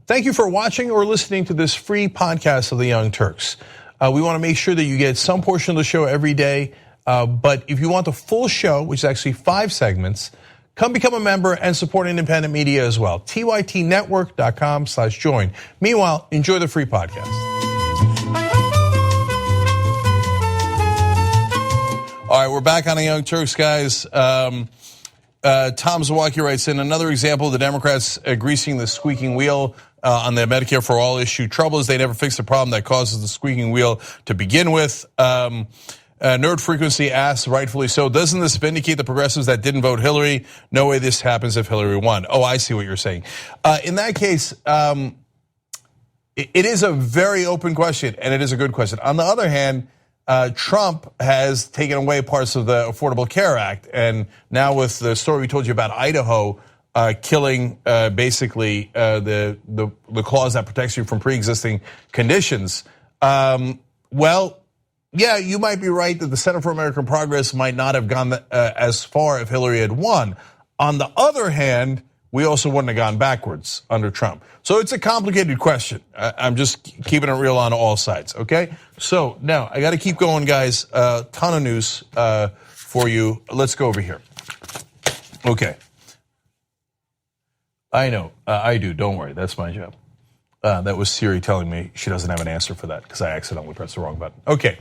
Thank you for watching or listening to this free podcast of the Young Turks. We want to make sure that you get some portion of the show every day. But if you want the full show, which is actually 5 segments, come become a member and support independent media as well. tytnetwork.com/join. Meanwhile, enjoy the free podcast. All right, we're back on the Young Turks, guys. Tom Zawacki writes in, another example of the Democrats greasing the squeaking wheel on the Medicare for All issue. Trouble is they never fix the problem that causes the squeaking wheel to begin with. Nerd Frequency asks, rightfully so, doesn't this vindicate the progressives that didn't vote Hillary? No way this happens if Hillary won. Oh, I see what you're saying. In that case, it is a very open question, and it is a good question. On the other hand, Trump has taken away parts of the Affordable Care Act, and now with the story we told you about Idaho killing basically the clause that protects you from pre-existing conditions. Well, yeah, you might be right that the Center for American Progress might not have gone as far if Hillary had won. On the other hand, we also wouldn't have gone backwards under Trump. So it's a complicated question. I'm just keeping it real on all sides, okay? So now I got to keep going, guys. Ton of news for you. Let's go over here. Okay. I know, I do, don't worry, that's my job. That was Siri telling me she doesn't have an answer for that because I accidentally pressed the wrong button. Okay,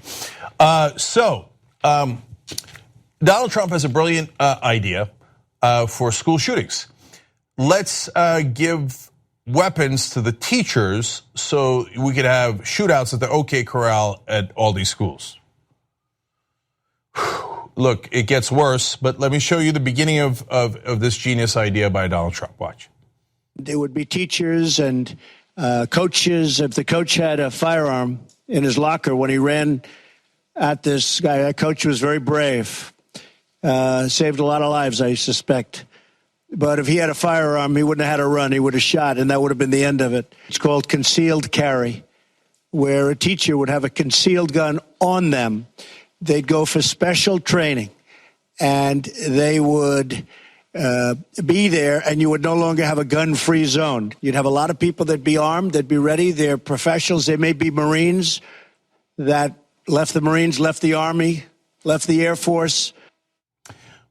so Donald Trump has a brilliant idea for school shootings. Let's give weapons to the teachers so we could have shootouts at the OK Corral at all these schools. Look, it gets worse, but let me show you the beginning of this genius idea by Donald Trump. Watch. There would be teachers and coaches. If the coach had a firearm in his locker when he ran at this guy, that coach was very brave, saved a lot of lives, I suspect. But if he had a firearm, he wouldn't have had a run. He would have shot, and that would have been the end of it. It's called concealed carry, where a teacher would have a concealed gun on them. They'd go for special training, and they would be there, and you would no longer have a gun-free zone. You'd have a lot of people that'd be armed, they'd be ready. They're professionals. They may be Marines that left the Marines, left the Army, left the Air Force.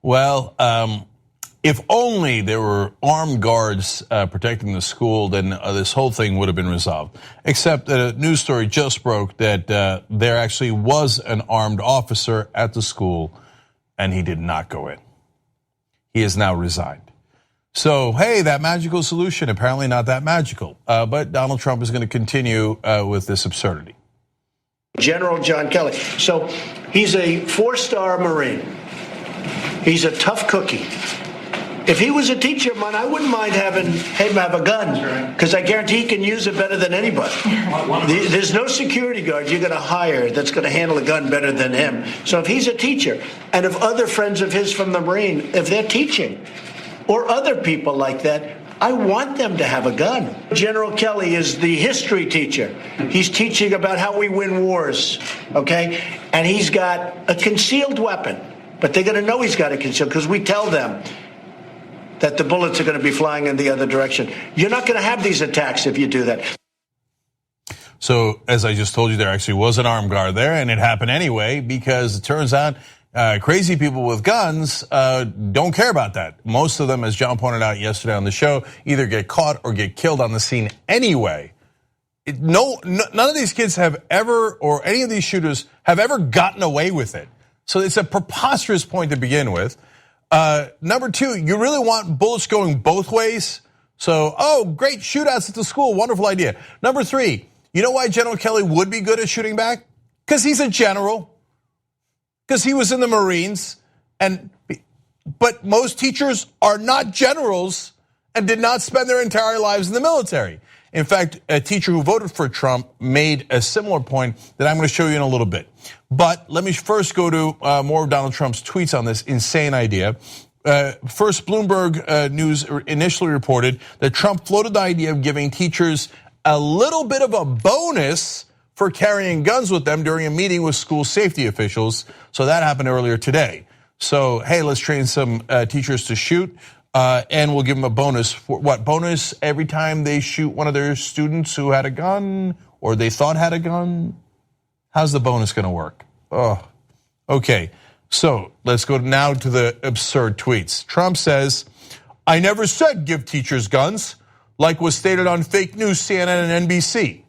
Well, if only there were armed guards protecting the school, then this whole thing would have been resolved. Except that a news story just broke that there actually was an armed officer at the school, and he did not go in. He has now resigned. So, hey, that magical solution, apparently not that magical. But Donald Trump is going to continue with this absurdity. General John Kelly. So he's a 4-star Marine. He's a tough cookie. If he was a teacher of mine, I wouldn't mind having him have a gun, because I guarantee he can use it better than anybody. There's no security guard you're going to hire that's going to handle a gun better than him. So if he's a teacher, and if other friends of his from the Marine, if they're teaching, or other people like that, I want them to have a gun. General Kelly is the history teacher. He's teaching about how we win wars, okay? And he's got a concealed weapon, but they're going to know he's got a concealed, because we tell them that the bullets are going to be flying in the other direction. You're not going to have these attacks if you do that. So, as I just told you, there actually was an armed guard there, and it happened anyway, because it turns out crazy people with guns don't care about that. Most of them, as John pointed out yesterday on the show, either get caught or get killed on the scene anyway. None of these kids have ever, or any of these shooters have ever gotten away with it. So it's a preposterous point to begin with. Number 2, you really want bullets going both ways? So, oh, great, shootouts at the school, wonderful idea. Number 3, you know why General Kelly would be good at shooting back? Because he's a general. Because he was in the Marines. But most teachers are not generals and did not spend their entire lives in the military. In fact, a teacher who voted for Trump made a similar point that I'm going to show you in a little bit. But let me first go to more of Donald Trump's tweets on this insane idea. First, Bloomberg News initially reported that Trump floated the idea of giving teachers a little bit of a bonus for carrying guns with them during a meeting with school safety officials. So that happened earlier today. So, hey, let's train some teachers to shoot. And we'll give them a bonus for what? Bonus every time they shoot one of their students who had a gun or they thought had a gun? How's the bonus going to work? Oh, okay. So let's go now to the absurd tweets. Trump says, I never said give teachers guns, like was stated on fake news, CNN and NBC.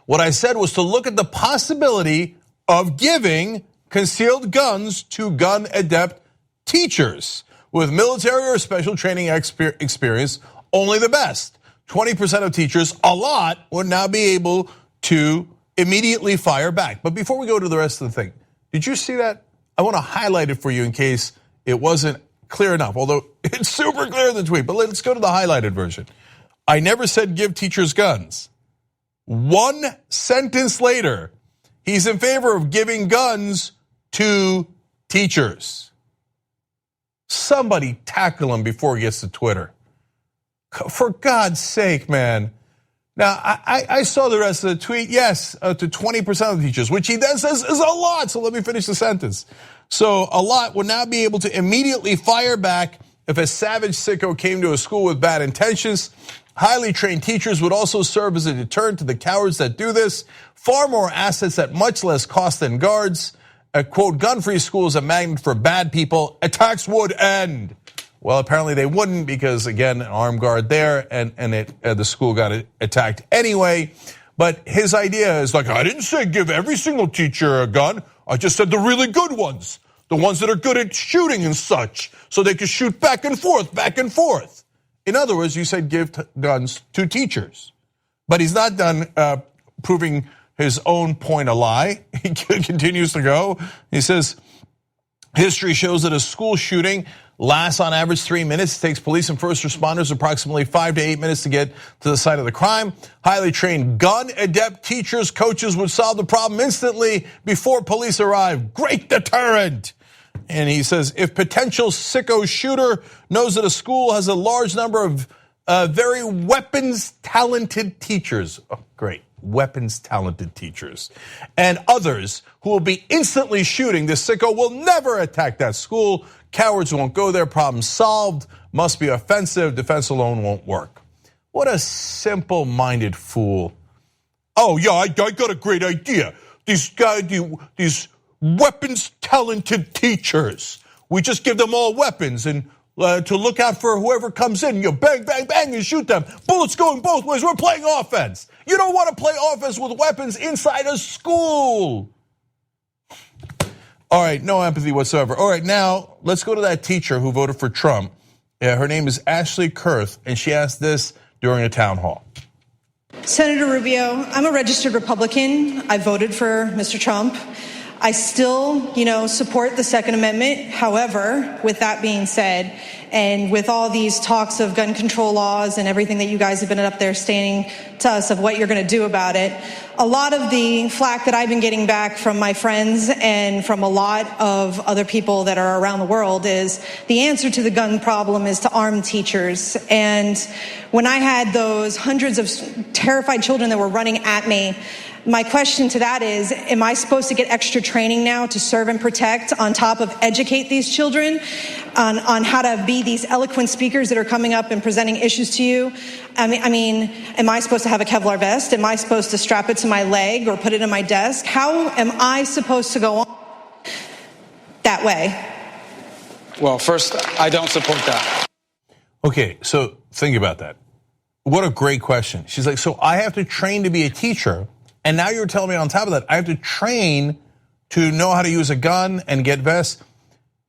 What I said was to look at the possibility of giving concealed guns to gun adept teachers with military or special training experience, only the best. 20% of teachers, a lot, would now be able to immediately fire back. But before we go to the rest of the thing, did you see that? I want to highlight it for you in case it wasn't clear enough, although it's super clear in the tweet. But let's go to the highlighted version. I never said give teachers guns. One sentence later, he's in favor of giving guns to teachers. Somebody tackle him before he gets to Twitter. For God's sake, man. Now, I saw the rest of the tweet. Yes, to 20% of the teachers, which he then says is a lot. So let me finish the sentence. So a lot would now be able to immediately fire back if a savage sicko came to a school with bad intentions. Highly trained teachers would also serve as a deterrent to the cowards that do this. Far more assets at much less cost than guards. A quote, gun-free school is a magnet for bad people. Attacks would end. Well, apparently they wouldn't because, again, an armed guard there and the school got attacked anyway. But his idea is like, I didn't say give every single teacher a gun. I just said the really good ones, the ones that are good at shooting and such, so they could shoot back and forth, back and forth. In other words, you said give guns to teachers. But he's not done proving his own point a lie. He continues to go. He says, history shows that a school shooting lasts on average 3 minutes. It takes police and first responders approximately 5 to 8 minutes to get to the site of the crime. Highly trained gun adept teachers, coaches would solve the problem instantly before police arrive. Great deterrent. And he says, if potential sicko shooter knows that a school has a large number of very weapons talented teachers. Oh, great. Weapons talented teachers and others who will be instantly shooting, the sicko will never attack that school. Cowards won't go there. Problem solved. Must be offensive. Defense alone won't work. What a simple-minded fool. Oh yeah, I got a great idea. These guys, these weapons talented teachers. We just give them all weapons and to look out for whoever comes in. You bang, bang, bang, and shoot them. Bullets going both ways. We're playing offense. You don't want to play offense with weapons inside a school. All right, no empathy whatsoever. All right, now let's go to that teacher who voted for Trump. Her name is Ashley Kurth, and she asked this during a town hall. Senator Rubio, I'm a registered Republican. I voted for Mr. Trump. I still, support the Second Amendment. However, with that being said, and with all these talks of gun control laws and everything that you guys have been up there stating to us of what you're going to do about it, a lot of the flack that I've been getting back from my friends and from a lot of other people that are around the world is the answer to the gun problem is to arm teachers. And when I had those hundreds of terrified children that were running at me, my question to that is, am I supposed to get extra training now to serve and protect on top of educate these children on how to be these eloquent speakers that are coming up and presenting issues to you? I mean, am I supposed to have a Kevlar vest? Am I supposed to strap it to my leg or put it in my desk? How am I supposed to go on that way? Well, first, I don't support that. Okay, so think about that. What a great question. She's like, so I have to train to be a teacher, and now you're telling me on top of that, I have to train to know how to use a gun and get vests.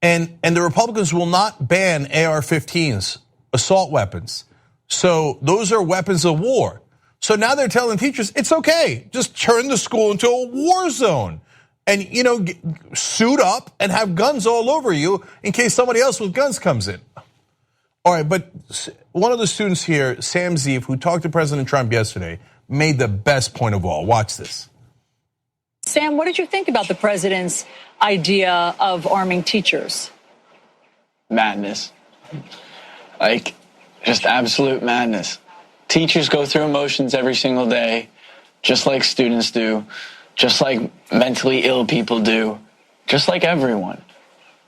And the Republicans will not ban AR-15s, assault weapons. So those are weapons of war. So now they're telling teachers, it's okay, just turn the school into a war zone. And suit up and have guns all over you in case somebody else with guns comes in. All right, but one of the students here, Sam Zeev, who talked to President Trump yesterday, made the best point of all. Watch this. Sam, what did you think about the president's idea of arming teachers? Madness. Like, just absolute madness. Teachers go through emotions every single day, just like students do, just like mentally ill people do, just like everyone.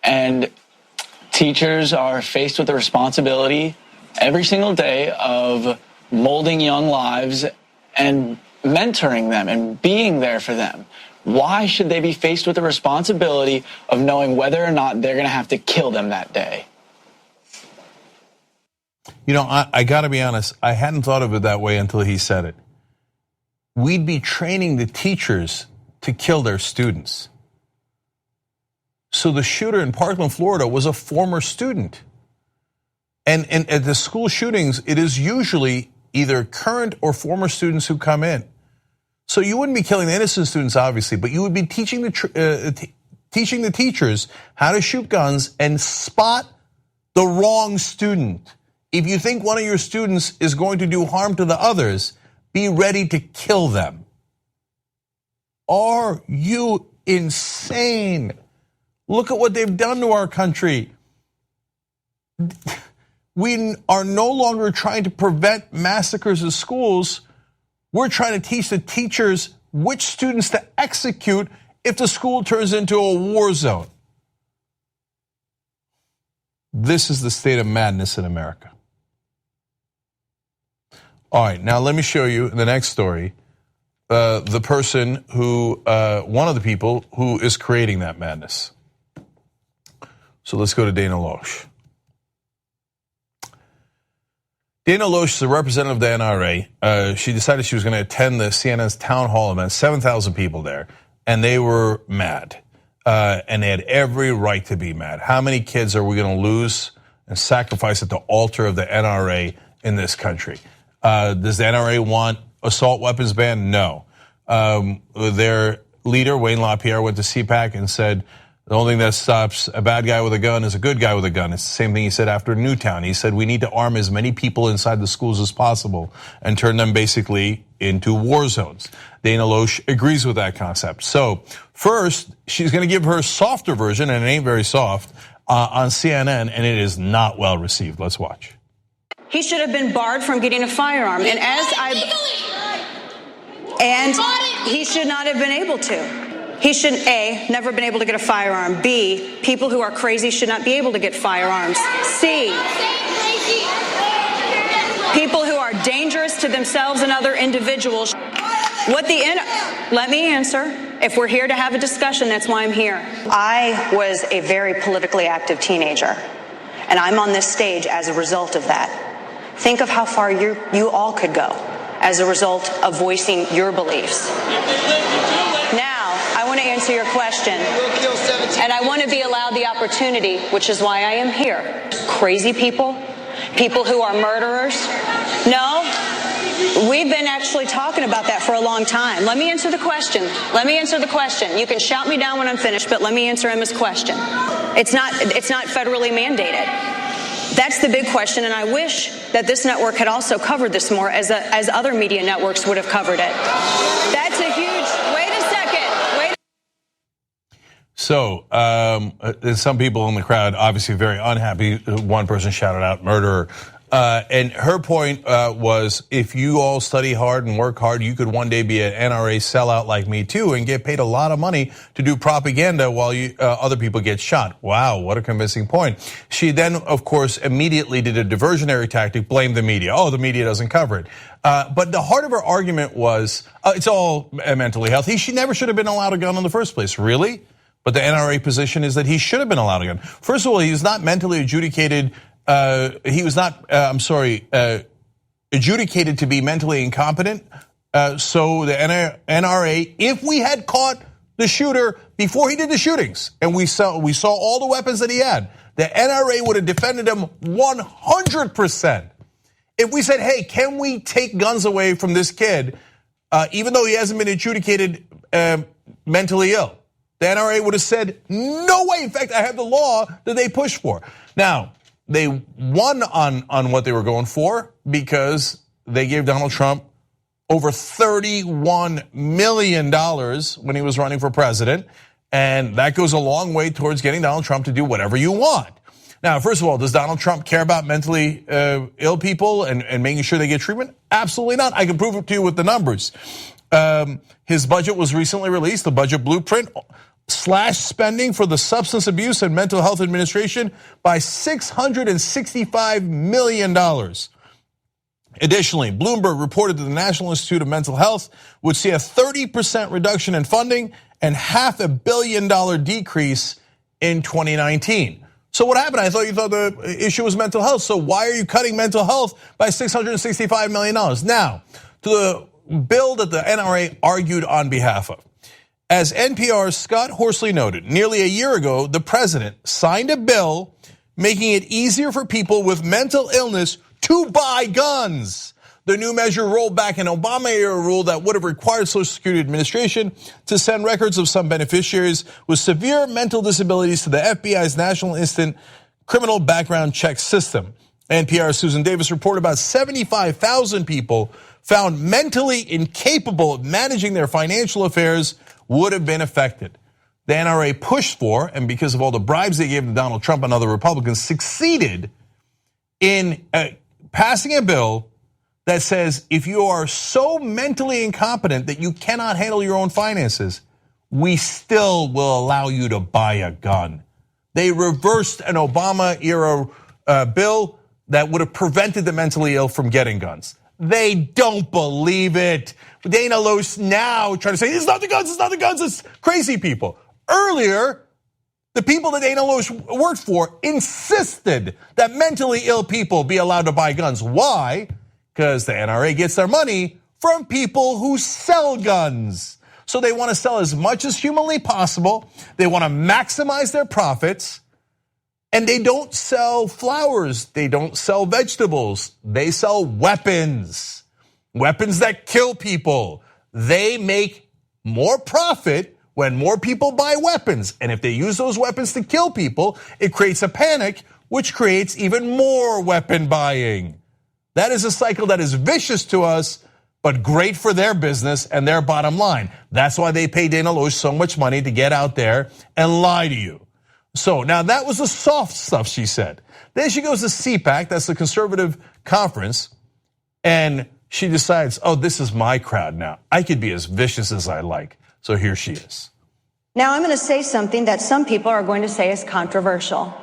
And teachers are faced with the responsibility every single day of molding young lives and mentoring them and being there for them. Why should they be faced with the responsibility of knowing whether or not they're going to have to kill them that day? You know, I got to be honest, I hadn't thought of it that way until he said it. We'd be training the teachers to kill their students. So the shooter in Parkland, Florida was a former student. And at the school shootings, it is usually either current or former students who come in. So you wouldn't be killing the innocent students, obviously, but you would be teaching the teachers how to shoot guns and spot the wrong student. If you think one of your students is going to do harm to the others, be ready to kill them. Are you insane? Look at what they've done to our country. We are no longer trying to prevent massacres of schools. We're trying to teach the teachers which students to execute if the school turns into a war zone. This is the state of madness in America. All right, now let me show you the next story. The person who, one of the people who is creating that madness. So let's go to Dana Loesch. Dana Loesch is a representative of the NRA. She decided she was going to attend the CNN's town hall event, 7,000 people there, and they were mad. And they had every right to be mad. How many kids are we going to lose and sacrifice at the altar of the NRA in this country? Does the NRA want assault weapons ban? No. Their leader, Wayne LaPierre, went to CPAC and said, the only thing that stops a bad guy with a gun is a good guy with a gun. It's the same thing he said after Newtown. He said we need to arm as many people inside the schools as possible and turn them basically into war zones. Dana Loesch agrees with that concept. So first, she's going to give her softer version, and it ain't very soft, on CNN, and it is not well received. Let's watch. He should have been barred from getting a firearm, and he should not have been able to. He should, A, never been able to get a firearm. B, people who are crazy should not be able to get firearms. C, people who are dangerous to themselves and other individuals. Let me answer. If we're here to have a discussion, that's why I'm here. I was a very politically active teenager, and I'm on this stage as a result of that. Think of how far you all could go as a result of voicing your beliefs. Now, I want to answer your question, and I want to be allowed the opportunity, which is why I am here. Crazy people, people who are murderers. No, we've been actually talking about that for a long time. Let me answer the question. You can shout me down when I'm finished, but let me answer Emma's question. It's not federally mandated. That's the big question, and I wish that this network had also covered this more as other media networks would have covered it. That's a huge, wait a second. So, some people in the crowd obviously very unhappy. One person shouted out murderer. And her point was, if you all study hard and work hard, you could one day be an NRA sellout like me too and get paid a lot of money to do propaganda while other people get shot. Wow, what a convincing point. She then, of course, immediately did a diversionary tactic, blamed the media. Oh, the media doesn't cover it. But the heart of her argument was, it's all mentally healthy. She never should have been allowed a gun in the first place. Really? But the NRA position is that he should have been allowed a gun. First of all, he was not mentally adjudicated. Adjudicated to be mentally incompetent. So the NRA, if we had caught the shooter before he did the shootings, and we saw all the weapons that he had, the NRA would have defended him 100%. If we said, hey, can we take guns away from this kid, even though he hasn't been adjudicated mentally ill, the NRA would have said, no way. In fact, I have the law that they pushed for. Now, they won on what they were going for because they gave Donald Trump over $31 million when he was running for president. And that goes a long way towards getting Donald Trump to do whatever you want. Now, first of all, does Donald Trump care about mentally ill people and making sure they get treatment? Absolutely not. I can prove it to you with the numbers. His budget was recently released, the budget blueprint. slash spending for the Substance Abuse and Mental Health Administration by $665 million. Additionally, Bloomberg reported that the National Institute of Mental Health would see a 30% reduction in funding and $500 million decrease in 2019. So what happened? I thought you thought the issue was mental health. So why are you cutting mental health by $665 million? Now, to the bill that the NRA argued on behalf of. As NPR's Scott Horsley noted, nearly a year ago, the president signed a bill making it easier for people with mental illness to buy guns. The new measure rolled back an Obama-era rule that would have required Social Security Administration to send records of some beneficiaries with severe mental disabilities to the FBI's National Instant Criminal Background Check System. NPR's Susan Davis reported about 75,000 people found mentally incapable of managing their financial affairs would have been affected. The NRA pushed for, and because of all the bribes they gave to Donald Trump and other Republicans, succeeded in passing a bill that says if you are so mentally incompetent that you cannot handle your own finances, we still will allow you to buy a gun. They reversed an Obama-era bill that would have prevented the mentally ill from getting guns. They don't believe it. Dana Loesch now trying to say, it's not the guns, it's crazy people. Earlier, the people that Dana Loesch worked for insisted that mentally ill people be allowed to buy guns. Why? Because the NRA gets their money from people who sell guns. So they want to sell as much as humanly possible. They want to maximize their profits. And they don't sell flowers. They don't sell vegetables. They sell weapons. Weapons that kill people. They make more profit when more people buy weapons. And if they use those weapons to kill people, it creates a panic, which creates even more weapon buying. That is a cycle that is vicious to us, but great for their business and their bottom line. That's why they pay Dana Loesch so much money to get out there and lie to you. So now that was the soft stuff she said. Then she goes to CPAC, that's the conservative conference, and she decides, oh, this is my crowd now. I could be as vicious as I like. So here she is. Now I'm going to say something that some people are going to say is controversial.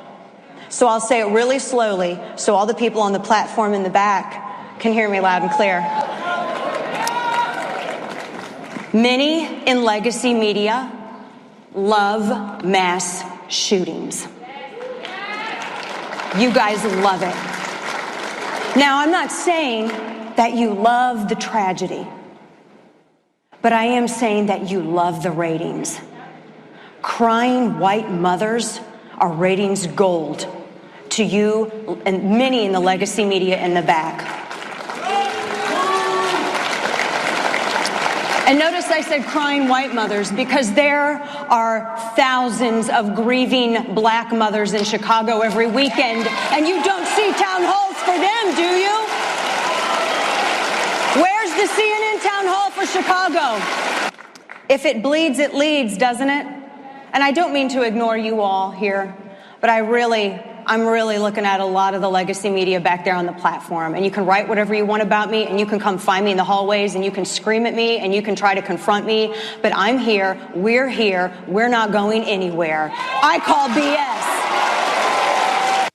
So I'll say it really slowly so all the people on the platform in the back can hear me loud and clear. Many in legacy media love mass shootings. You guys love it. Now, I'm not saying that you love the tragedy, but I am saying that you love the ratings. Crying white mothers are ratings gold to you and many in the legacy media in the back. And notice I said crying white mothers because there are thousands of grieving black mothers in Chicago every weekend, and you don't see town halls for them, do you? Where's the CNN town hall for Chicago? If it bleeds, it leads, doesn't it? And I don't mean to ignore you all here, but I'm really looking at a lot of the legacy media back there on the platform. And you can write whatever you want about me, and you can come find me in the hallways, and you can scream at me, and you can try to confront me. But I'm here, we're not going anywhere. I call BS.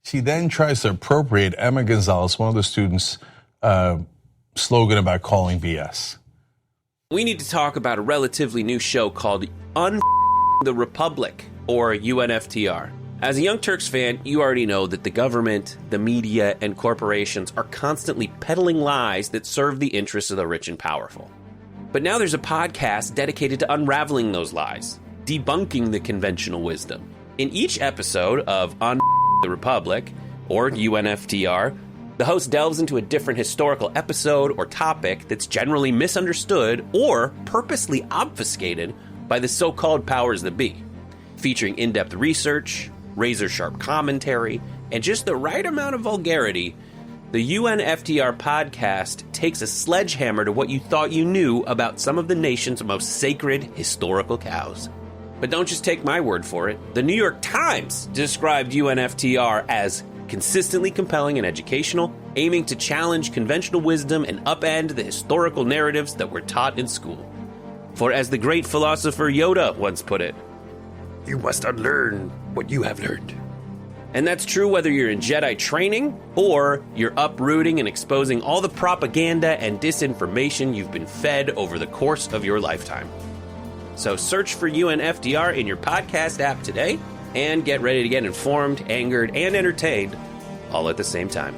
She then tries to appropriate Emma Gonzalez, one of the students' slogan about calling BS. We need to talk about a relatively new show called the Republic, or UNFTR. As a Young Turks fan, you already know that the government, the media, and corporations are constantly peddling lies that serve the interests of the rich and powerful. But now there's a podcast dedicated to unraveling those lies, debunking the conventional wisdom. In each episode of On the Republic, or UNFTR, the host delves into a different historical episode or topic that's generally misunderstood or purposely obfuscated by the so-called powers that be, featuring in-depth research, razor-sharp commentary, and just the right amount of vulgarity. The UNFTR podcast takes a sledgehammer to what you thought you knew about some of the nation's most sacred historical cows. But don't just take my word for it. The New York Times described UNFTR as consistently compelling and educational, aiming to challenge conventional wisdom and upend the historical narratives that were taught in school. For as the great philosopher Yoda once put it, you must unlearn what you have learned. And that's true whether you're in Jedi training or you're uprooting and exposing all the propaganda and disinformation you've been fed over the course of your lifetime. So search for UNFDR in your podcast app today and get ready to get informed, angered, and entertained all at the same time.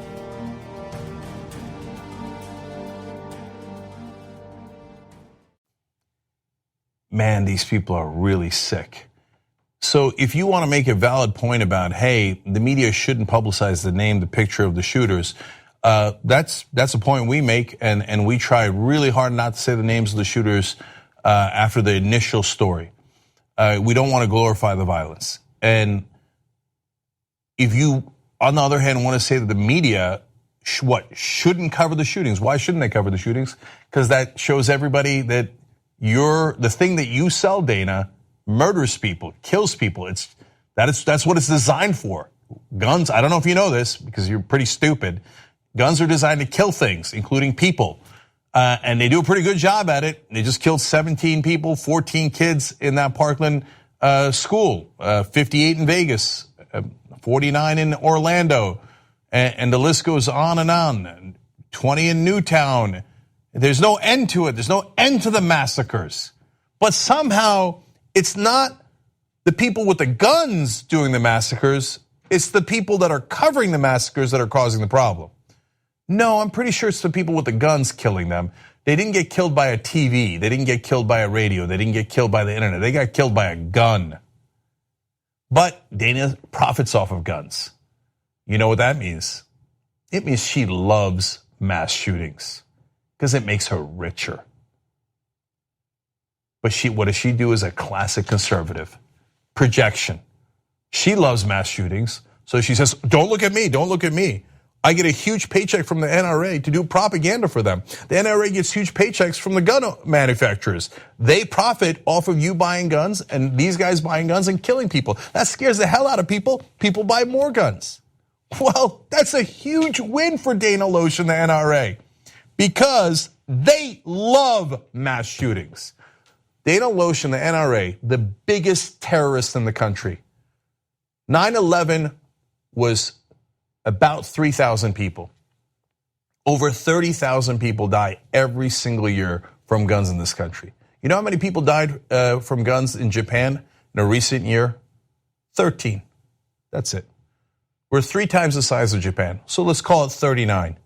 Man, these people are really sick. So if you want to make a valid point about, hey, the media shouldn't publicize the name, the picture of the shooters, that's a point we make, and we try really hard not to say the names of the shooters after the initial story. We don't want to glorify the violence. And if you, on the other hand, want to say that the media, shouldn't cover the shootings, why shouldn't they cover the shootings? Because that shows everybody that the thing that you sell, Dana, murders people, kills people. That's what it's designed for. Guns, I don't know if you know this because you're pretty stupid. Guns are designed to kill things, including people. And they do a pretty good job at it. They just killed 17 people, 14 kids in that Parkland school, 58 in Vegas, 49 in Orlando, and the list goes on and on. 20 in Newtown. There's no end to it. There's no end to the massacres. But somehow it's not the people with the guns doing the massacres. It's the people that are covering the massacres that are causing the problem. No, I'm pretty sure it's the people with the guns killing them. They didn't get killed by a TV. They didn't get killed by a radio. They didn't get killed by the internet. They got killed by a gun. But Dana profits off of guns. You know what that means? It means she loves mass shootings because it makes her richer. But what does she do as a classic conservative? Projection. She loves mass shootings, so she says, don't look at me, don't look at me. I get a huge paycheck from the NRA to do propaganda for them. The NRA gets huge paychecks from the gun manufacturers. They profit off of you buying guns and these guys buying guns and killing people. That scares the hell out of people. People buy more guns. Well, that's a huge win for Dana Loesch and the NRA because they love mass shootings. Dana Loesch and the NRA, the biggest terrorists in the country. 9/11 was about 3,000 people. Over 30,000 people die every single year from guns in this country. You know how many people died from guns in Japan in a recent year? 13. That's it. We're 3 times the size of Japan, so let's call it 39.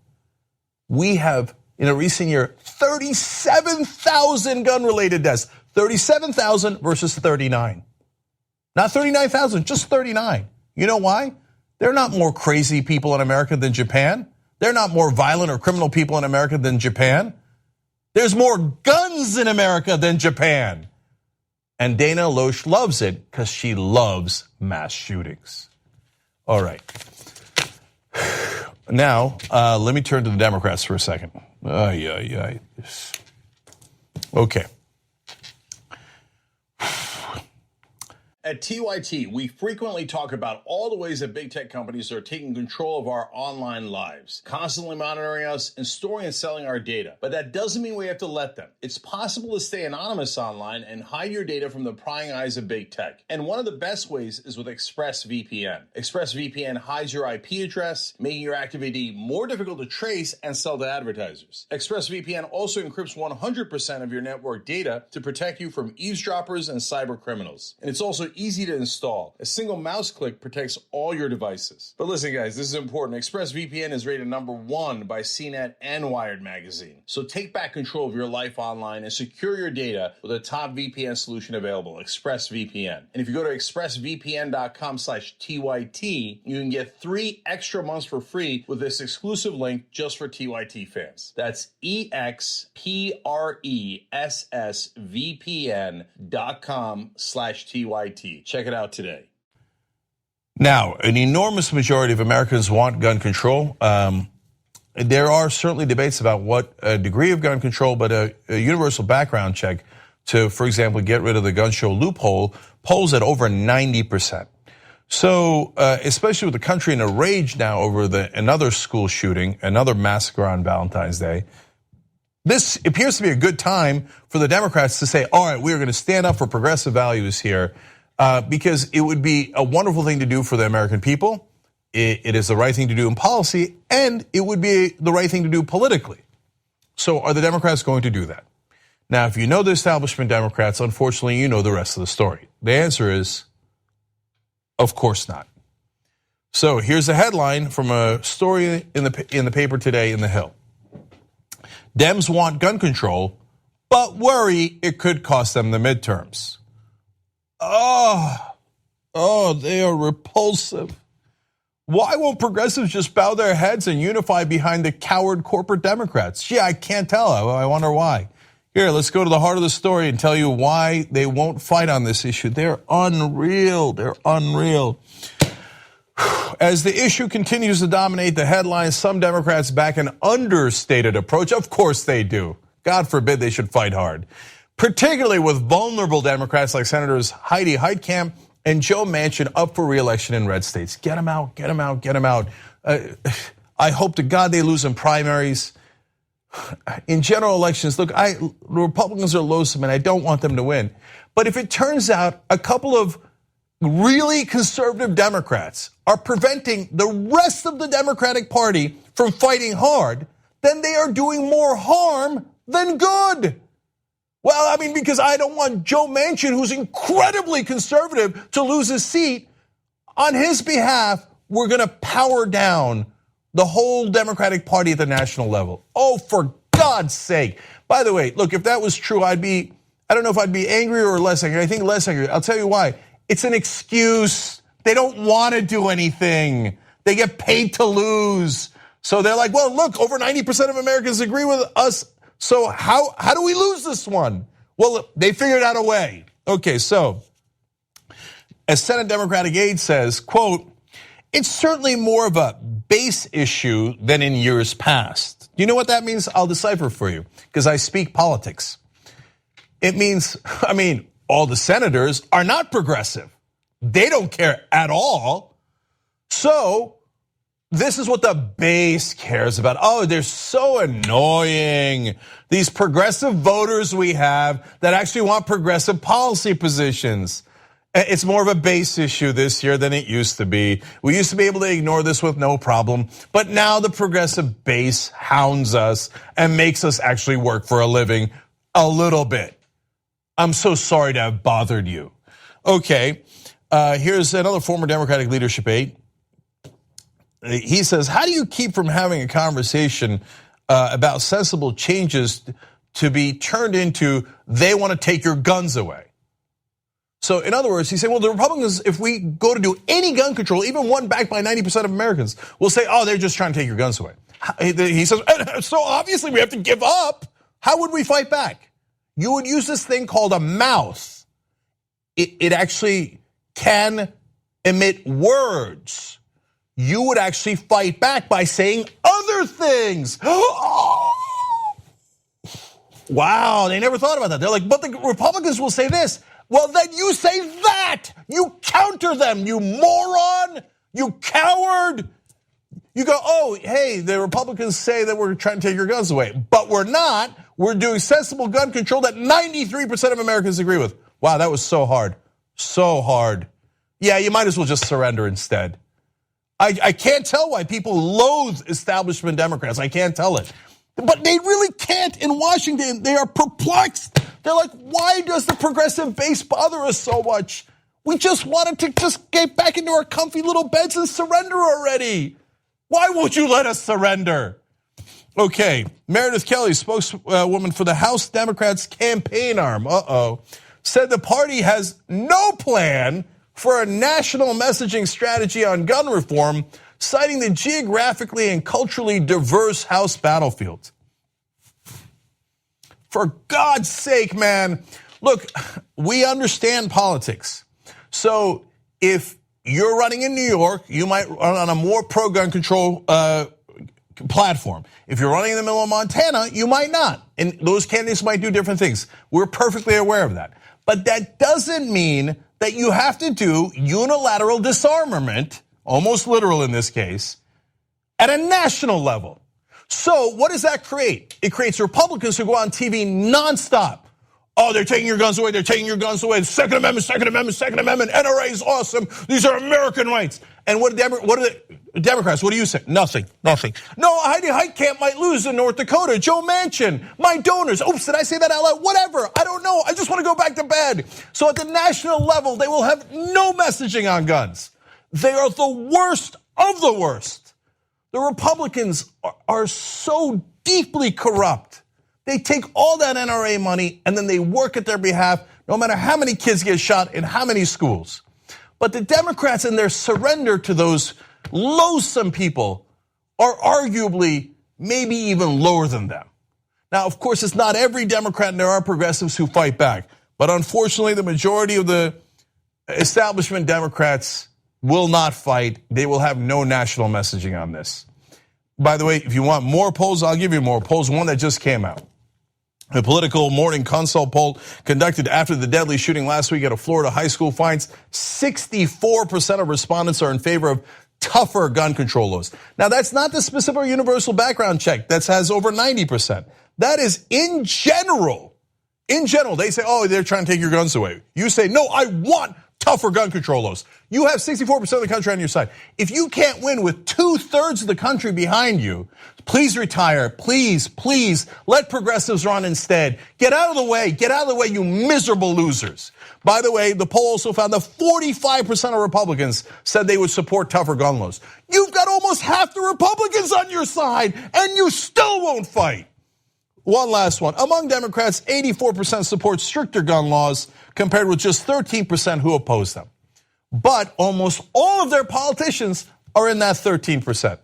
We have, in a recent year, 37,000 gun-related deaths. 37,000 versus 39. Not 39,000, just 39. You know why? They're not more crazy people in America than Japan. They're not more violent or criminal people in America than Japan. There's more guns in America than Japan. And Dana Loesch loves it because she loves mass shootings. All right. Now, let me turn to the Democrats for a second. Okay. At TYT, we frequently talk about all the ways that big tech companies are taking control of our online lives, constantly monitoring us and storing and selling our data. But that doesn't mean we have to let them. It's possible to stay anonymous online and hide your data from the prying eyes of big tech. And one of the best ways is with ExpressVPN. ExpressVPN hides your IP address, making your activity more difficult to trace and sell to advertisers. ExpressVPN also encrypts 100% of your network data to protect you from eavesdroppers and cyber criminals. And it's also easy to install. A single mouse click protects all your devices. But listen, guys, this is important. ExpressVPN is rated #1 by CNET and Wired magazine. So take back control of your life online and secure your data with a top VPN solution available, ExpressVPN. And if you go to expressvpn.com/TYT, you can get 3 extra months for free with this exclusive link just for TYT fans. That's expressvpn.com/TYT. Check it out today. Now, an enormous majority of Americans want gun control. There are certainly debates about what degree of gun control, but a universal background check to, for example, get rid of the gun show loophole polls at over 90%. So, especially with the country in a rage now over another school shooting, another massacre on Valentine's Day, this appears to be a good time for the Democrats to say, all right, we are going to stand up for progressive values here, because it would be a wonderful thing to do for the American people. It is the right thing to do in policy, and it would be the right thing to do politically. So are the Democrats going to do that? Now, if you know the establishment Democrats, unfortunately, you know the rest of the story. The answer is, of course not. So here's a headline from a story in the paper today in The Hill. Dems want gun control, but worry it could cost them the midterms. Oh, they are repulsive. Why won't progressives just bow their heads and unify behind the coward corporate Democrats? Gee, I can't tell. I wonder why. Here, let's go to the heart of the story and tell you why they won't fight on this issue. They're unreal. They're unreal. As the issue continues to dominate the headlines, some Democrats back an understated approach. Of course they do. God forbid they should fight hard. Particularly with vulnerable Democrats like Senators Heidi Heitkamp and Joe Manchin up for re-election in red states. Get them out, get them out, get them out. I hope to God they lose in primaries. In general elections, look, the Republicans are loathsome and I don't want them to win. But if it turns out a couple of really conservative Democrats are preventing the rest of the Democratic Party from fighting hard, then they are doing more harm than good. Well, I mean, because I don't want Joe Manchin, who's incredibly conservative, to lose his seat. On his behalf, we're going to power down the whole Democratic Party at the national level. Oh, for God's sake. By the way, look, if that was true, I don't know if I'd be angry or less angry. I think less angry. I'll tell you why. It's an excuse. They don't want to do anything. They get paid to lose. So they're like, well, look, over 90% of Americans agree with us. So how do we lose this one? Well, they figured out a way. Okay, so as Senate Democratic aide says, quote, it's certainly more of a base issue than in years past. Do you know what that means? I'll decipher for you because I speak politics. It means, all the senators are not progressive. They don't care at all. So this is what the base cares about. Oh, they're so annoying. These progressive voters we have that actually want progressive policy positions. It's more of a base issue this year than it used to be. We used to be able to ignore this with no problem, but now the progressive base hounds us and makes us actually work for a living a little bit. I'm so sorry to have bothered you. Okay, here's another former Democratic leadership aide. He says, how do you keep from having a conversation about sensible changes to be turned into they want to take your guns away? So in other words, he's saying, well, the Republicans, if we go to do any gun control, even one backed by 90% of Americans, will say, oh, they're just trying to take your guns away. He says, so obviously we have to give up. How would we fight back? You would use this thing called a mouth. It actually can emit words. You would actually fight back by saying other things. Wow, they never thought about that. They're like, but the Republicans will say this. Well, then you say that. You counter them, you moron, you coward. You go, oh, hey, the Republicans say that we're trying to take your guns away, but we're not. We're doing sensible gun control that 93% of Americans agree with. Wow, that was so hard, so hard. Yeah, you might as well just surrender instead. I can't tell why people loathe establishment Democrats. I can't tell it. But they really can't in Washington. They are perplexed. They're like, why does the progressive base bother us so much? We just wanted to just get back into our comfy little beds and surrender already. Why won't you let us surrender? Okay, Meredith Kelly, spokeswoman for the House Democrats campaign arm, said the party has no plan for a national messaging strategy on gun reform, citing the geographically and culturally diverse House battlefield. For God's sake, man, look, we understand politics. So if you're running in New York, you might run on a more pro-gun control platform. If you're running in the middle of Montana, you might not. And those candidates might do different things. We're perfectly aware of that. But that doesn't mean that you have to do unilateral disarmament, almost literal in this case, at a national level. So what does that create? It creates Republicans who go on TV nonstop. Oh, they're taking your guns away. They're taking your guns away. Second Amendment, Second Amendment, Second Amendment. NRA is awesome. These are American rights. And what are the Democrats? What do you say? Nothing. No, Heidi Heitkamp might lose in North Dakota. Joe Manchin, my donors. Oops, did I say that out loud? Whatever. I don't know. I just want to go back to bed. So at the national level, they will have no messaging on guns. They are the worst of the worst. The Republicans are so deeply corrupt. They take all that NRA money and then they work at their behalf, no matter how many kids get shot in how many schools. But the Democrats in their surrender to those loathsome people are arguably maybe even lower than them. Now, of course, it's not every Democrat, and there are progressives who fight back. But unfortunately, the majority of the establishment Democrats will not fight. They will have no national messaging on this. By the way, if you want more polls, I'll give you more polls. One that just came out. A Political Morning Consult poll conducted after the deadly shooting last week at a Florida high school finds 64% of respondents are in favor of tougher gun control laws. Now, that's not the specific universal background check that has over 90%. That is in general. In general, they say, oh, they're trying to take your guns away. You say, no, I want tougher gun control laws. You have 64% of the country on your side. If you can't win with 2/3 of the country behind you, please retire. Please let progressives run instead. Get out of the way. Get out of the way, you miserable losers. By the way, the poll also found that 45% of Republicans said they would support tougher gun laws. You've got almost half the Republicans on your side, and you still won't fight. One last one. Among Democrats, 84% support stricter gun laws compared with just 13% who oppose them. But almost all of their politicians are in that 13%.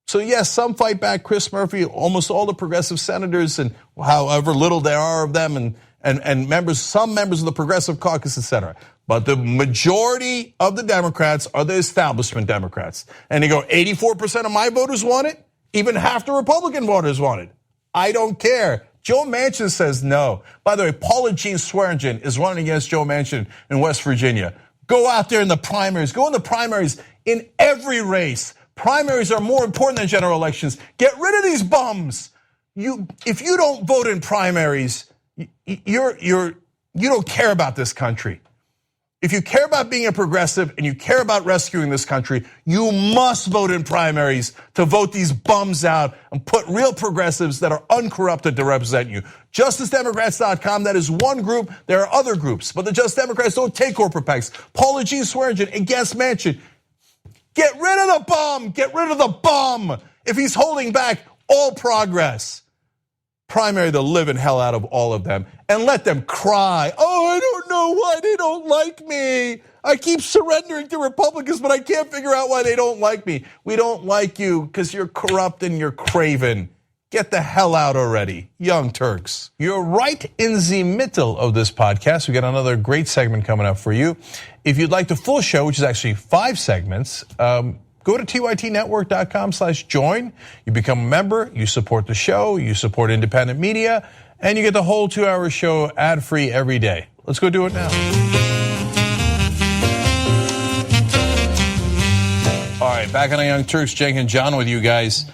So yes, some fight back. Chris Murphy, almost all the progressive senators, and however little there are of them, and members, some members of the progressive caucus, etc. But the majority of the Democrats are the establishment Democrats. And they go, 84% of my voters want it, even half the Republican voters want it. I don't care. Joe Manchin says no. By the way, Paula Jean Swearengin is running against Joe Manchin in West Virginia. Go out there in the primaries. Go in the primaries in every race. Primaries are more important than general elections. Get rid of these bums. If you don't vote in primaries, you don't care about this country. If you care about being a progressive and you care about rescuing this country, you must vote in primaries to vote these bums out and put real progressives that are uncorrupted to represent you. JusticeDemocrats.com, that is one group. There are other groups, but the Just Democrats don't take corporate PACs. Paula Jean Swearengin against Manchin. Get rid of the bum. Get rid of the bum. If he's holding back all progress, primary the living hell out of all of them and let them cry. Oh, I don't know why they don't like me. I keep surrendering to Republicans, but I can't figure out why they don't like me. We don't like you because you're corrupt and you're craven. Get the hell out already, Young Turks. You're right in the middle of this podcast. We got another great segment coming up for you. If you'd like the full show, which is actually 5 segments, go to tytnetwork.com/join. You become a member, you support the show, you support independent media, and you get the whole 2-hour show ad-free every day. Let's go do it now. All right, back on the Young Turks, Cenk and John with you guys.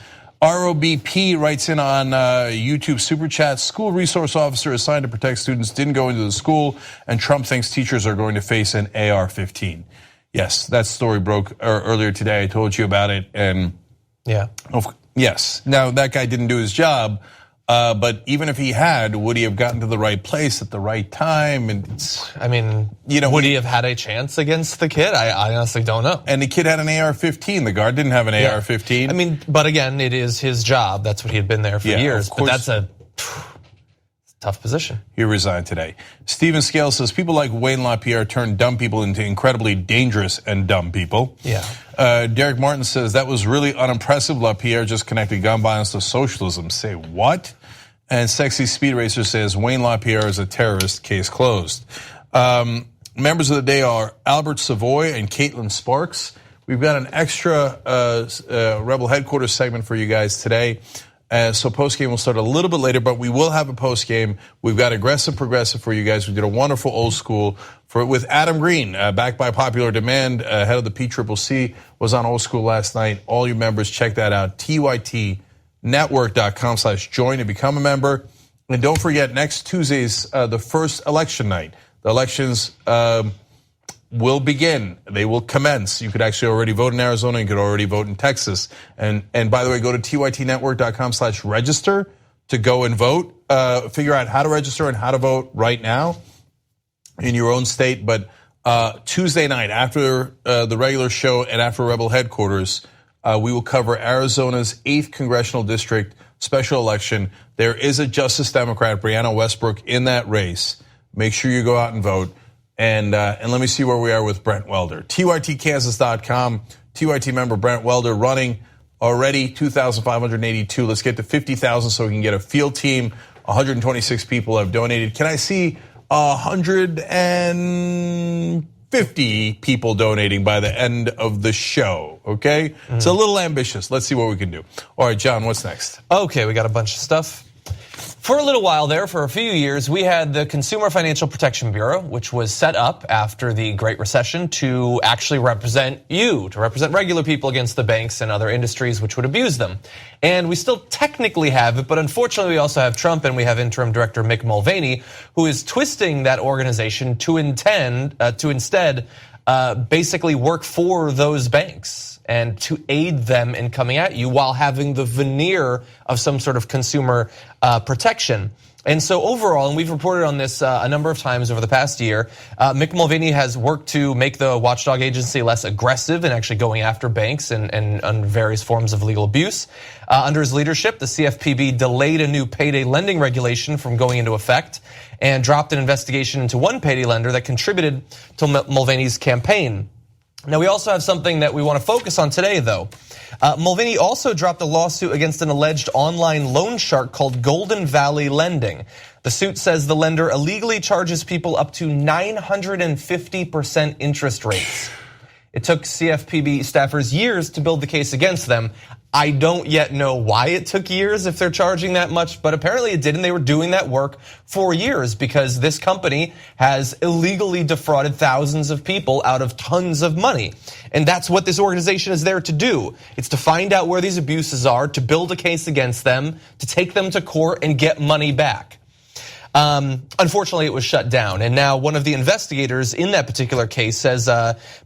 ROBP writes in on YouTube Super Chat, school resource officer assigned to protect students didn't go into the school, and Trump thinks teachers are going to face an AR-15. Yes, that story broke earlier today. I told you about it, and yeah, yes. Now that guy didn't do his job, but even if he had, would he have gotten to the right place at the right time? And would he have had a chance against the kid? I honestly don't know. And the kid had an AR-15. The guard didn't have an AR-15. But again, it is his job. That's what he had been there for years. But that's a tough position. He resigned today. Stephen Scale says people like Wayne LaPierre turn dumb people into incredibly dangerous and dumb people. Yeah. Derek Martin says that was really unimpressive. LaPierre just connected gun violence to socialism. Say what? And Sexy Speed Racer says Wayne LaPierre is a terrorist. Case closed. Members of the day are Albert Savoy and Caitlin Sparks. We've got an extra Rebel Headquarters segment for you guys today. So postgame will start a little bit later, but we will have a postgame. We've got Aggressive Progressive for you guys. We did a wonderful old school with Adam Green, backed by popular demand. Head of the PCCC was on old school last night. All you members, check that out. TYT TYTnetwork.com/join to become a member. And don't forget, next Tuesday's the first election night. The elections will begin. They will commence. You could actually already vote in Arizona. You could already vote in Texas. And by the way, go to TYTnetwork.com/register to go and vote. Figure out how to register and how to vote right now in your own state. But Tuesday night, after the regular show and after Rebel headquarters, we will cover Arizona's 8th congressional district special election. There is a Justice Democrat, Brianna Westbrook, in that race. Make sure you go out and vote. And let me see where we are with Brent Welder. TYTKansas.com, TYT member Brent Welder running already 2,582. Let's get to 50,000 so we can get a field team. 126 people have donated. Can I see 150 people donating by the end of the show, okay? It's a little ambitious. Let's see what we can do. All right, John, what's next? Okay, we got a bunch of stuff. For a little while there, for a few years, we had the Consumer Financial Protection Bureau, which was set up after the Great Recession to actually represent you, to represent regular people against the banks and other industries which would abuse them. And we still technically have it, but unfortunately we also have Trump and we have interim director Mick Mulvaney, who is twisting that organization to instead basically work for those banks and to aid them in coming at you while having the veneer of some sort of consumer protection. And so overall, and we've reported on this a number of times over the past year, Mick Mulvaney has worked to make the watchdog agency less aggressive in actually going after banks and various forms of legal abuse. Under his leadership, the CFPB delayed a new payday lending regulation from going into effect and dropped an investigation into one payday lender that contributed to Mulvaney's campaign. Now, we also have something that we want to focus on today, though. Mulvaney also dropped a lawsuit against an alleged online loan shark called Golden Valley Lending. The suit says the lender illegally charges people up to 950% interest rates. It took CFPB staffers years to build the case against them. I don't yet know why it took years if they're charging that much, but apparently it did, and they were doing that work for years because this company has illegally defrauded thousands of people out of tons of money. And that's what this organization is there to do. It's to find out where these abuses are, to build a case against them, to take them to court and get money back. Unfortunately, it was shut down. And now one of the investigators in that particular case says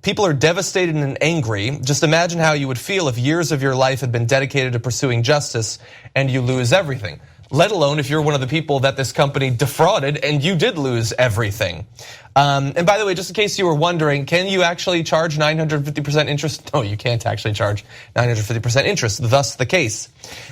people are devastated and angry. Just imagine how you would feel if years of your life had been dedicated to pursuing justice and you lose everything. Let alone if you're one of the people that this company defrauded and you did lose everything. And by the way, just in case you were wondering, can you actually charge 950% interest? No, you can't actually charge 950% interest, thus the case.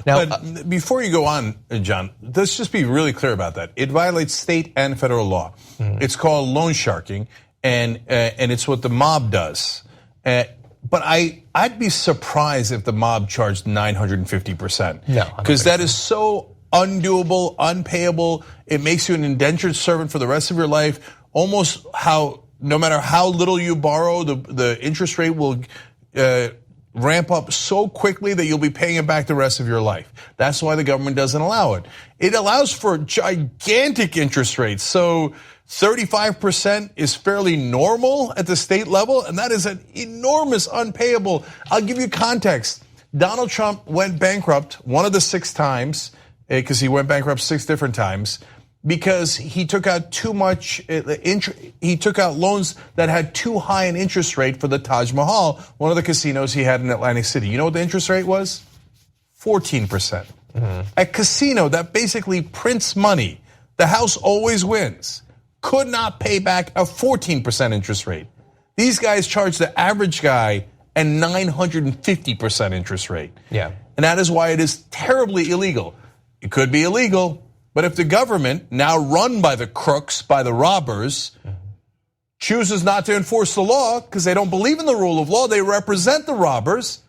Now, but before you go on, John, let's just be really clear about that. It violates state and federal law. It's called loan sharking, and it's what the mob does. But I'd be surprised if the mob charged 950%. No, because that is so undoable, unpayable. It makes you an indentured servant for the rest of your life. Almost how, no matter how little you borrow, the interest rate will ramp up so quickly that you'll be paying it back the rest of your life. That's why the government doesn't allow it. It allows for gigantic interest rates. So 35% is fairly normal at the state level, and that is an enormous unpayable. I'll give you context. Donald Trump went bankrupt one of the 6 times, because he went bankrupt 6 different times, because he took out too much, he took out loans that had too high an interest rate for the Taj Mahal, one of the casinos he had in Atlantic City. You know what the interest rate was? 14%. A casino that basically prints money, the house always wins, could not pay back a 14% interest rate. These guys charge the average guy a 950% interest rate. Yeah. And that is why it is terribly illegal. It could be illegal, but if the government, now run by the crooks, by the robbers, chooses not to enforce the law because they don't believe in the rule of law, they represent the robbers,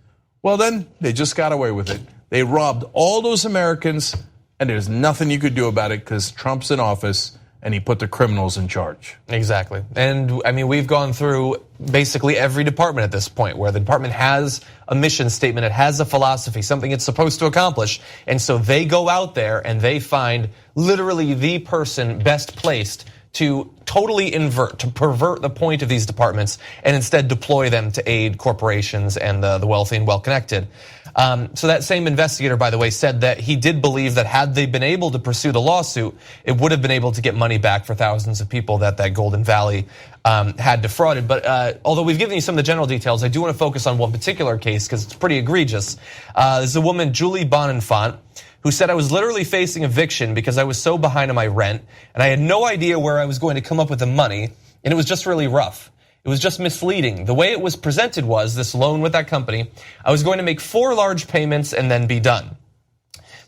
well then they just got away with it. They robbed all those Americans, and there's nothing you could do about it because Trump's in office and he put the criminals in charge. Exactly. And I mean, we've gone through basically every department at this point where the department has a mission statement, it has a philosophy, something it's supposed to accomplish. And so they go out there and they find literally the person best placed to totally to pervert the point of these departments and instead deploy them to aid corporations and the wealthy and well-connected. So that same investigator, by the way, said that he did believe that had they been able to pursue the lawsuit, it would have been able to get money back for thousands of people that Golden Valley had defrauded. But although we've given you some of the general details, I do want to focus on one particular case because it's pretty egregious. There's a woman, Julie Bonenfant, who said, I was literally facing eviction because I was so behind on my rent and I had no idea where I was going to come up with the money, and it was just really rough. It was just misleading. The way it was presented was this loan with that company. I was going to make 4 large payments and then be done.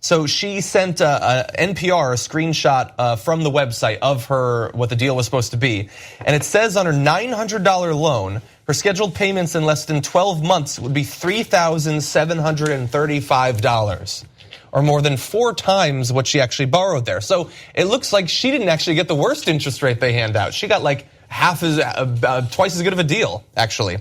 So she sent NPR a screenshot from the website of what the deal was supposed to be. And it says on her $900 loan, her scheduled payments in less than 12 months would be $3,735. Or more than 4 times what she actually borrowed there. So it looks like she didn't actually get the worst interest rate they hand out. She got like twice as good of a deal, actually.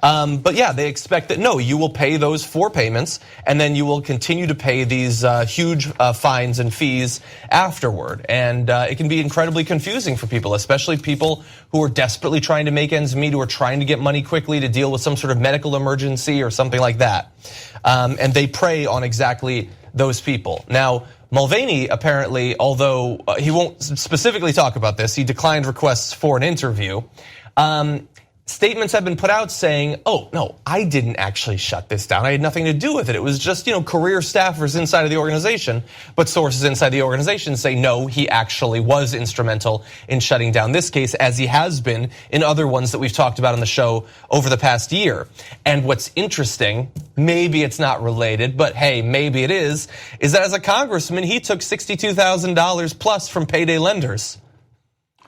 But yeah, they expect that, no, you will pay those 4 payments and then you will continue to pay these huge fines and fees afterward. And it can be incredibly confusing for people, especially people who are desperately trying to make ends meet, who are trying to get money quickly to deal with some sort of medical emergency or something like that. And they prey on exactly those people. Now, Mulvaney apparently, although he won't specifically talk about this, he declined requests for an interview. Statements have been put out saying, oh, no, I didn't actually shut this down. I had nothing to do with it. It was just, career staffers inside of the organization. But sources inside the organization say, no, he actually was instrumental in shutting down this case, as he has been in other ones that we've talked about on the show over the past year. And what's interesting, maybe it's not related, but hey, maybe it is that as a congressman, he took $62,000 plus from payday lenders.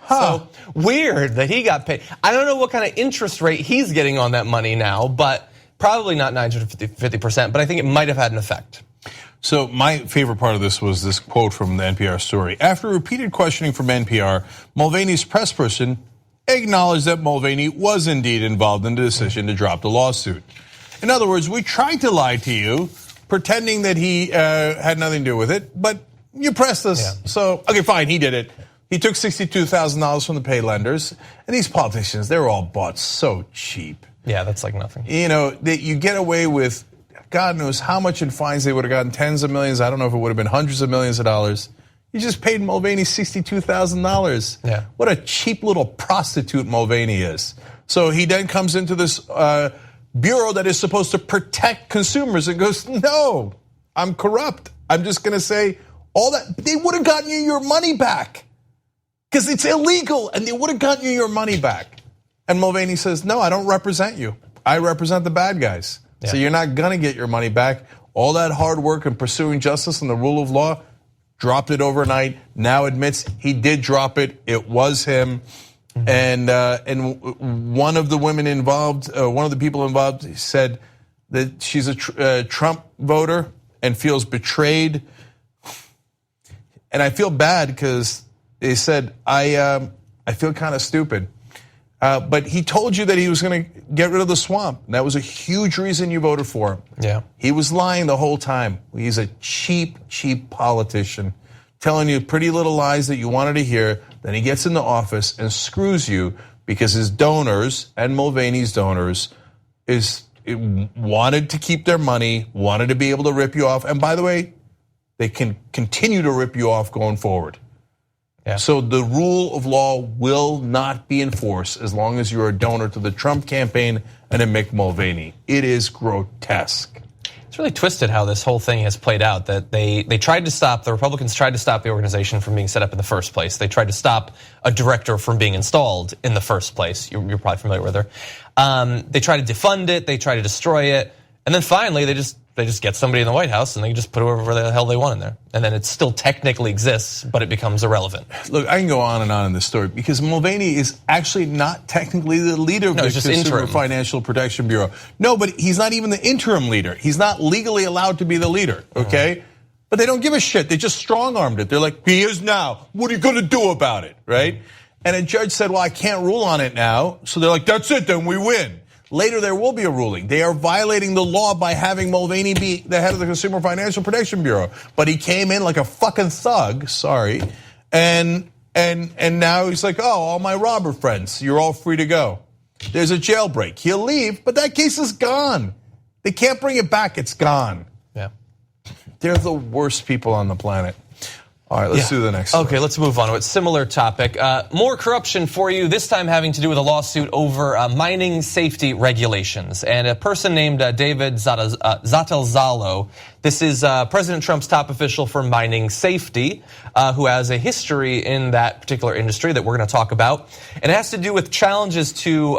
So weird that he got paid. I don't know what kind of interest rate he's getting on that money now, but probably not 950%, but I think it might have had an effect. So my favorite part of this was this quote from the NPR story. After repeated questioning from NPR, Mulvaney's press person acknowledged that Mulvaney was indeed involved in the decision to drop the lawsuit. In other words, we tried to lie to you, pretending that he had nothing to do with it, but you pressed us. Yeah. So, okay, fine, he did it. He took $62,000 from the pay lenders, and these politicians, they're all bought so cheap. Yeah, that's like nothing. That you get away with, God knows how much in fines they would have gotten, tens of millions. I don't know if it would have been hundreds of millions of dollars. You just paid Mulvaney $62,000. Yeah. What a cheap little prostitute Mulvaney is. So he then comes into this bureau that is supposed to protect consumers and goes, no, I'm corrupt. I'm just going to say all that. They would have gotten you your money back. Because it's illegal, and they would have gotten you your money back. And Mulvaney says, no, I don't represent you. I represent the bad guys. Yeah. So you're not going to get your money back. All that hard work in pursuing justice and the rule of law, dropped it overnight, now admits he did drop it. It was him. Mm-hmm. And one of the women involved, one of the people involved said that she's a Trump voter and feels betrayed. And I feel bad because they said, I feel kind of stupid. But he told you that he was going to get rid of the swamp. And that was a huge reason you voted for him. Yeah. He was lying the whole time. He's a cheap politician, telling you pretty little lies that you wanted to hear. Then he gets into office and screws you because his donors and Mulvaney's donors wanted to keep their money, wanted to be able to rip you off. And by the way, they can continue to rip you off going forward. Yeah. So the rule of law will not be enforced as long as you're a donor to the Trump campaign and a Mick Mulvaney. It is grotesque. It's really twisted how this whole thing has played out, that the Republicans tried to stop the organization from being set up in the first place. They tried to stop a director from being installed in the first place. You're probably familiar with her. They tried to defund it, they tried to destroy it, and then finally they just get somebody in the White House and they just put whoever the hell they want in there. And then it still technically exists, but it becomes irrelevant. Look, I can go on and on in this story because Mulvaney is actually not technically the leader of the Consumer Financial Protection Bureau. No, but he's not even the interim leader. He's not legally allowed to be the leader, okay? But they don't give a shit. They just strong-armed it. They're like, he is now. What are you gonna do about it, right? And a judge said, well, I can't rule on it now. So they're like, that's it, then we win. Later, there will be a ruling. They are violating the law by having Mulvaney be the head of the Consumer Financial Protection Bureau. But he came in like a fucking thug, sorry, and And now he's like, oh, all my robber friends, you're all free to go. There's a jailbreak. He'll leave, but that case is gone. They can't bring it back. It's gone. Yeah. They're the worst people on the planet. All right, let's do the next story. Okay, let's move on to a similar topic. More corruption for you, this time having to do with a lawsuit over mining safety regulations. And a person named David Zatalzalo, this is President Trump's top official for mining safety, who has a history in that particular industry that we're going to talk about. And it has to do with challenges to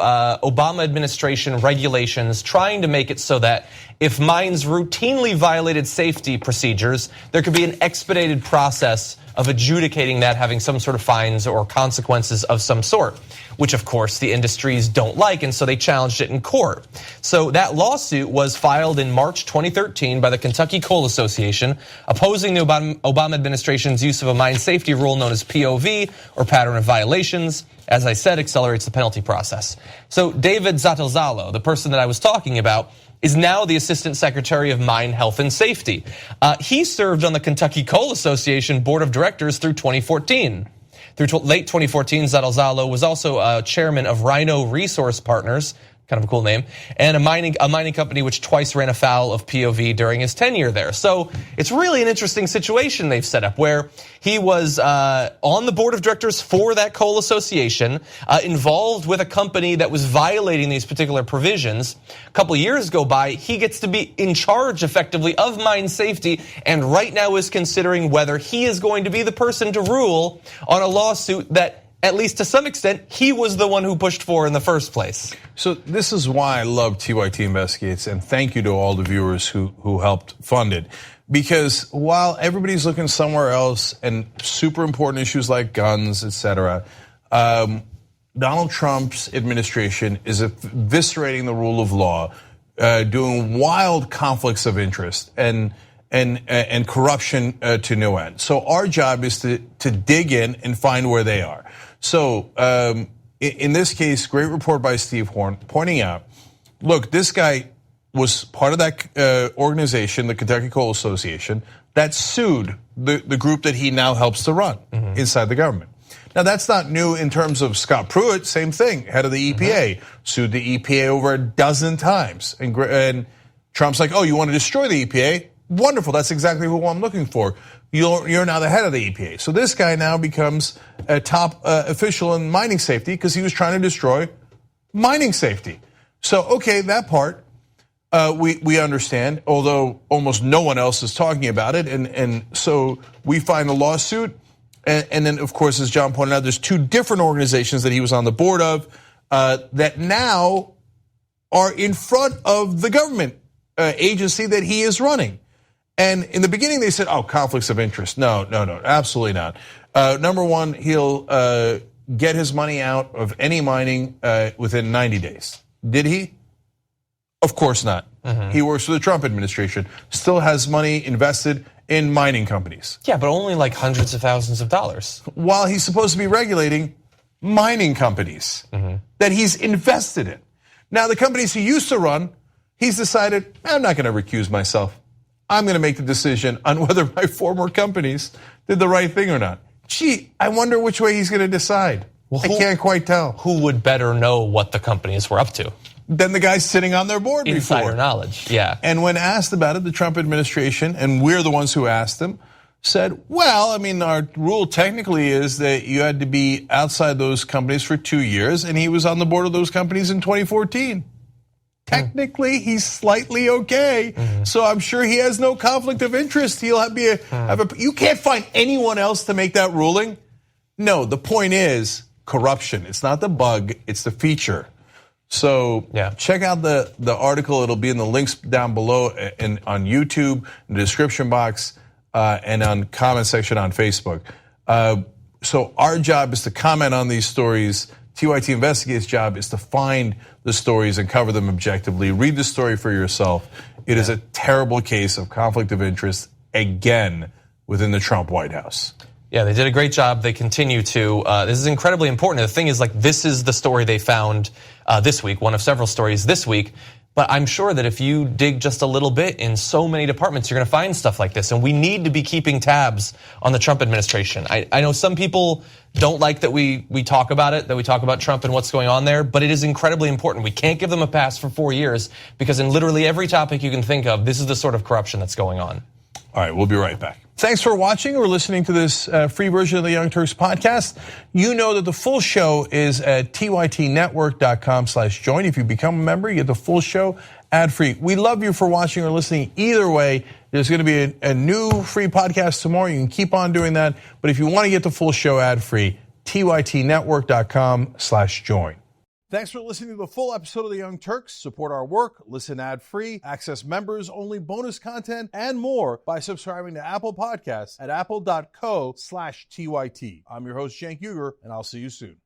Obama administration regulations, trying to make it so that if mines routinely violated safety procedures, there could be an expedited process of adjudicating that, having some sort of fines or consequences of some sort, which of course the industries don't like, and so they challenged it in court. So that lawsuit was filed in March 2013 by the Kentucky Coal Association, opposing the Obama administration's use of a mine safety rule known as POV, or pattern of violations. As I said, accelerates the penalty process. So David Zatalzalo, the person that I was talking about, is now the Assistant Secretary of Mine Health and Safety. He served on the Kentucky Coal Association Board of Directors through 2014. Through late 2014, Zatalzalo was also chairman of Rhino Resource Partners, kind of a cool name, and a mining company which twice ran afoul of POV during his tenure there. So it's really an interesting situation they've set up, where he was on the board of directors for that coal association, involved with a company that was violating these particular provisions. A couple of years go by, he gets to be in charge effectively of mine safety, and right now is considering whether he is going to be the person to rule on a lawsuit that, at least to some extent, he was the one who pushed for in the first place. So this is why I love TYT Investigates, and thank you to all the viewers who helped fund it. Because while everybody's looking somewhere else, and super important issues like guns, etc., Donald Trump's administration is eviscerating the rule of law, doing wild conflicts of interest and corruption to no end. So our job is to dig in and find where they are. So in this case, great report by Steve Horn pointing out, look, this guy was part of that organization, the Kentucky Coal Association, that sued the group that he now helps to run inside the government. Now that's not new in terms of Scott Pruitt, same thing, head of the EPA, sued the EPA over a dozen times. And Trump's like, oh, you want to destroy the EPA? Wonderful, that's exactly who I'm looking for. You're now the head of the EPA. So this guy now becomes a top official in mining safety because he was trying to destroy mining safety. So, okay, that part we understand, although almost no one else is talking about it. And so we find the lawsuit. And then, of course, as John pointed out, there's two different organizations that he was on the board of that now are in front of the government agency that he is running. And in the beginning, they said, oh, conflicts of interest. No, absolutely not. Number one, he'll get his money out of any mining within 90 days. Did he? Of course not. He works for the Trump administration, still has money invested in mining companies. Yeah, but only like hundreds of thousands of dollars. While he's supposed to be regulating mining companies that he's invested in. Now, the companies he used to run, he's decided, I'm not gonna recuse myself. I'm gonna make the decision on whether my former companies did the right thing or not. Gee, I wonder which way he's gonna decide. Well, I can't quite tell. Who would better know what the companies were up to? Than the guys sitting on their board before. Insider knowledge, yeah. And when asked about it, the Trump administration, and we're the ones who asked them, said, well, I mean, our rule technically is that you had to be outside those companies for 2 years, and he was on the board of those companies in 2014. Technically, he's slightly okay. So I'm sure he has no conflict of interest. He'll you can't find anyone else to make that ruling. No, the point is corruption. It's not the bug, it's the feature. So check out the article. It'll be in the links down below and on YouTube, in the description box, and on comment section on Facebook. So our job is to comment on these stories. TYT Investigates' job is to find the stories and cover them objectively. Read the story for yourself. It is a terrible case of conflict of interest, again, within the Trump White House. Yeah, they did a great job. They continue to. This is incredibly important. The thing is, like, this is the story they found this week, one of several stories this week. But I'm sure that if you dig just a little bit in so many departments, you're going to find stuff like this. And we need to be keeping tabs on the Trump administration. I know some people don't like that we talk about it, that we talk about Trump and what's going on there, but it is incredibly important. We can't give them a pass for 4 years because in literally every topic you can think of, this is the sort of corruption that's going on. All right, we'll be right back. Thanks for watching or listening to this free version of the Young Turks podcast. You know that the full show is at tytnetwork.com/join. If you become a member, you get the full show ad-free. We love you for watching or listening. Either way, there's going to be a new free podcast tomorrow. You can keep on doing that. But if you want to get the full show ad-free, tytnetwork.com/join. Thanks for listening to the full episode of The Young Turks. Support our work, listen ad-free, access members-only bonus content, and more by subscribing to Apple Podcasts at apple.co/TYT. I'm your host, Cenk Uygur, and I'll see you soon.